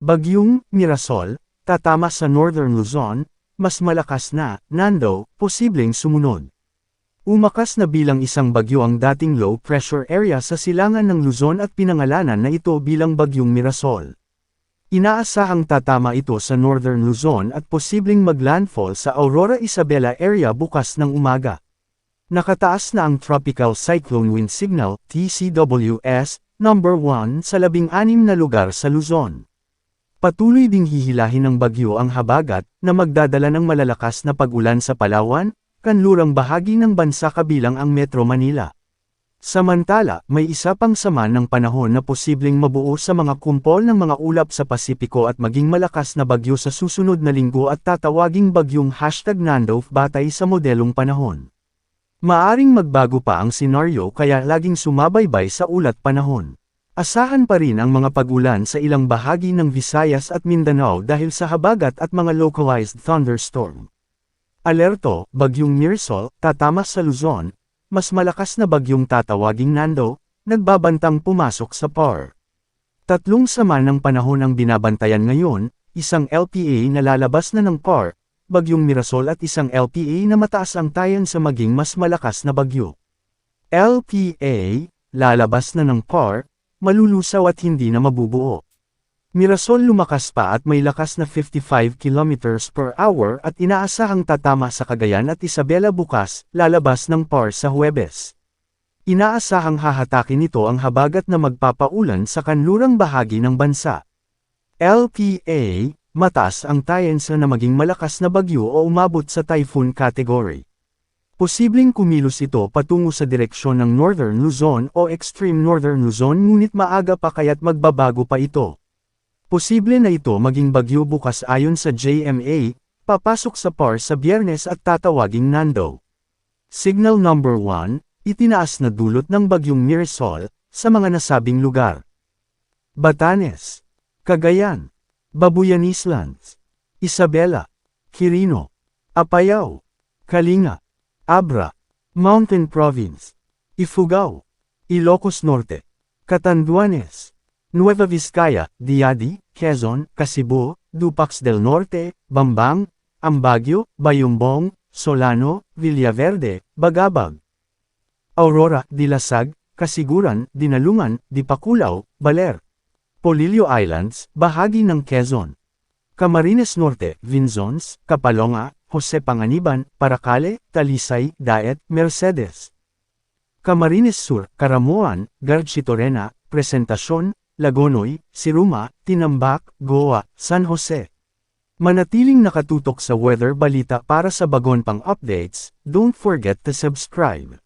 Bagyong Mirasol, tatama sa Northern Luzon, mas malakas na, Nando, posibleng sumunod. Umakas na bilang isang bagyo ang dating low pressure area sa silangan ng Luzon at pinangalanan na ito bilang Bagyong Mirasol. Inaasahang tatama ito sa Northern Luzon at posibleng maglandfall sa Aurora Isabela area bukas ng umaga. Nakataas na ang Tropical Cyclone Wind Signal, TCWS, number 1 sa 16 na lugar sa Luzon. Patuloy ding hihilahin ng bagyo ang habagat, na magdadala ng malalakas na pag-ulan sa Palawan, kanlurang bahagi ng bansa kabilang ang Metro Manila. Samantala, may isa pang sama ng panahon na posibleng mabuo sa mga kumpol ng mga ulap sa Pasipiko at maging malakas na bagyo sa susunod na linggo at tatawaging bagyong #Nando batay sa modelong panahon. Maaring magbago pa ang senaryo kaya laging sumabaybay sa ulat panahon. Asahan pa rin ang mga pag-ulan sa ilang bahagi ng Visayas at Mindanao dahil sa habagat at mga localized thunderstorm. Alerto, Bagyong Mirasol, tatama sa Luzon, mas malakas na bagyong tatawaging Nando, nagbabantang pumasok sa PAR. Tatlong sama ng panahon ang binabantayan ngayon, isang LPA na lalabas na ng PAR, Bagyong Mirasol at isang LPA na mataas ang tayan sa maging mas malakas na bagyo. LPA, lalabas na ng PAR, malulusaw at hindi na mabubuo. Mirasol lumakas pa at may lakas na 55 km per hour at inaasahang tatama sa Cagayan at Isabela bukas, lalabas ng PAR sa Huwebes. Inaasahang hahatakin nito ang habagat na magpapaulan sa kanlurang bahagi ng bansa. LPA, mataas ang tayensa na maging malakas na bagyo o umabot sa typhoon category. Posibleng kumilos ito patungo sa direksyon ng Northern Luzon o Extreme Northern Luzon ngunit maaga pa kaya't magbabago pa ito. Posible na ito maging bagyo bukas ayon sa JMA, papasok sa PAR sa Biyernes at tatawaging Nando. Signal number 1, itinaas na dulot ng Bagyong Mirasol, sa mga nasabing lugar. Batanes, Cagayan, Babuyan Islands, Isabela, Quirino, Apayao, Kalinga, Abra, Mountain Province, Ifugao, Ilocos Norte, Catanduanes, Nueva Vizcaya, Diadi, Quezon, Casibo, Dupax del Norte, Bambang, Ambagyo, Bayumbong, Solano, Villaverde, Bagabag, Aurora, Dilasag, Kasiguran, Dinalungan, Dipakulaw, Baler, Polillo Islands, bahagi ng Quezon, Camarines Norte, Vinzons, Kapalonga, Jose Panganiban, Paracale, Talisay, Daet, Mercedes. Camarines Sur, Caramuan, Garchitorena, Presentacion, Lagonoy, Siruma, Tinambak, Goa, San Jose. Manatiling nakatutok sa weather balita para sa bagon pang updates, don't forget to subscribe.